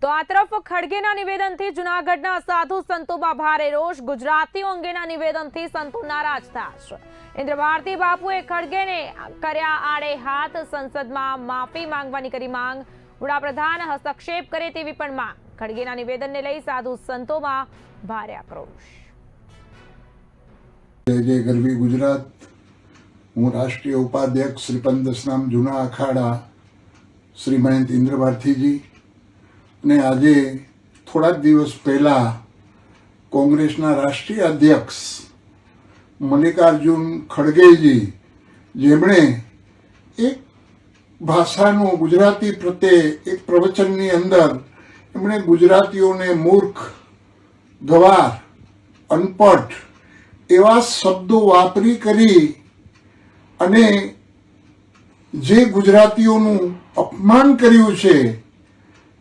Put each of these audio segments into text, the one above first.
તો આ તરફ ખડગેના નિવેદનથી જૂનાગઢના સાધુ સંતોમાં ભારે રોષ। ગુજરાતીઓ અંગેના નિવેદનથી સંતો નારાજ થયા છે। ઇન્દ્ર ભારતી બાપુએ ખડગેને કર્યા આડે હાથ। સંસદમાં માફી માંગવાની કરી માંગ। વડાપ્રધાન હસ્તક્ષેપ કરે તેવી પણ માંગ। ખડગેના નિવેદનને લઈ સાધુ સંતોમાં ભારે આક્રોશ। જય ગરવી ગુજરાત। હું રાષ્ટ્રીય ઉપાધ્યક્ષ શ્રી પંદસનામ જૂના અખાડા શ્રી મહંત ઇન્દ્ર ભારતીજી ને આજે થોડાક દિવસ પહેલા કોંગ્રેસના રાષ્ટ્રીય અધ્યક્ષ મલ્લિકાર્જુન ખડગેજી જેમણે એક ભાષાનું ગુજરાતી પ્રત્યે એક પ્રવચનની અંદર એમણે ગુજરાતીઓને મૂર્ખ, ગવાર, અનપઢ એવા શબ્દો વાપરી કરી અને જે ગુજરાતીઓનું અપમાન કર્યું છે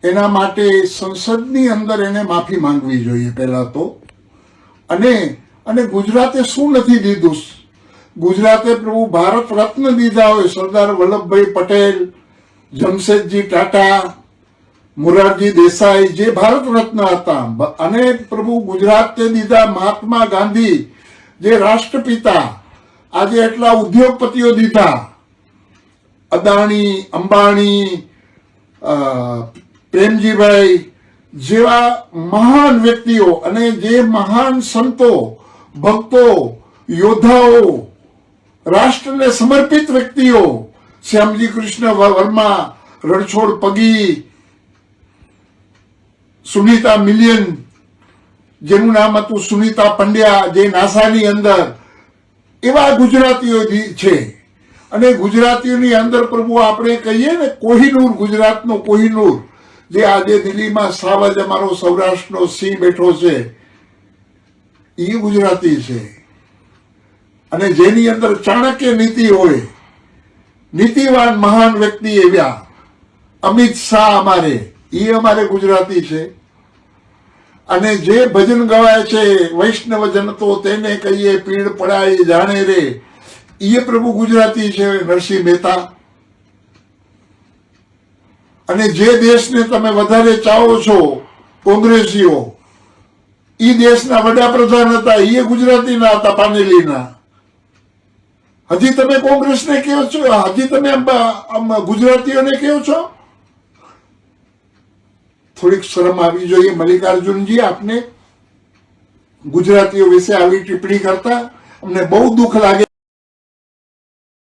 એના માટે સંસદની અંદર એને માફી માંગવી જોઈએ પહેલા તો। અને ગુજરાતે શું નથી દીધું? ગુજરાતે પ્રભુ ભારત રત્ન દીધા હોય, સરદાર વલ્લભભાઈ પટેલ, જમશેદજી ટાટા, મોરારજી દેસાઈ જે ભારત રત્ન હતા, અને પ્રભુ ગુજરાતે દીધા મહાત્મા ગાંધી જે રાષ્ટ્રપિતા, આજે એટલા ઉદ્યોગપતિઓ દીધા, અદાણી, અંબાણી, પ્રેમજીભાઈ જેવા મહાન વ્યક્તિઓ અને જે મહાન સંતો, ભક્તો, યોદ્ધાઓ, રાષ્ટ્રને સમર્પિત વ્યક્તિઓ, શ્યામજી કૃષ્ણ વર્મા, રણછોડ પગી, સુનીતા મિલિયન જેનું નામ હતું સુનીતા પંડ્યા જે નાસાની અંદર, એવા ગુજરાતીઓ છે। અને ગુજરાતીઓની અંદર પ્રભુ આપણે કહીએ ને કોહિનૂર, ગુજરાતનો કોહિનૂર જે આજે દિલ્હીમાં સાવજ અમારો સૌરાષ્ટ્રનો સિંહ બેઠો છે એ ગુજરાતી છે। અને જેની અંદર ચાણક્ય નીતિ હોય, નીતિવાન મહાન વ્યક્તિ એવા અમિત શાહ અમારે ગુજરાતી છે। અને જે ભજન ગવાય છે વૈષ્ણવ જન તો તેને કહીએ પીડ પડાય જાણે રે, એ પ્રભુ ગુજરાતી છે, નરસિંહ મહેતા। અને જે દેશને તમે વધારે ચાહો છો કોંગ્રેસીઓ, એ દેશના વડાપ્રધાન હતા, એ ગુજરાતીના હતા, પાનેલીના। હજી તમે કોંગ્રેસને કહો છો, હજી તમે ગુજરાતીઓને કહો છો? થોડીક શરમ આવી જોઈએ મલ્લિકાર્જુનજી આપને, ગુજરાતીઓ વિશે આવી ટિપ્પણી કરતા। અમને બહુ દુઃખ લાગે।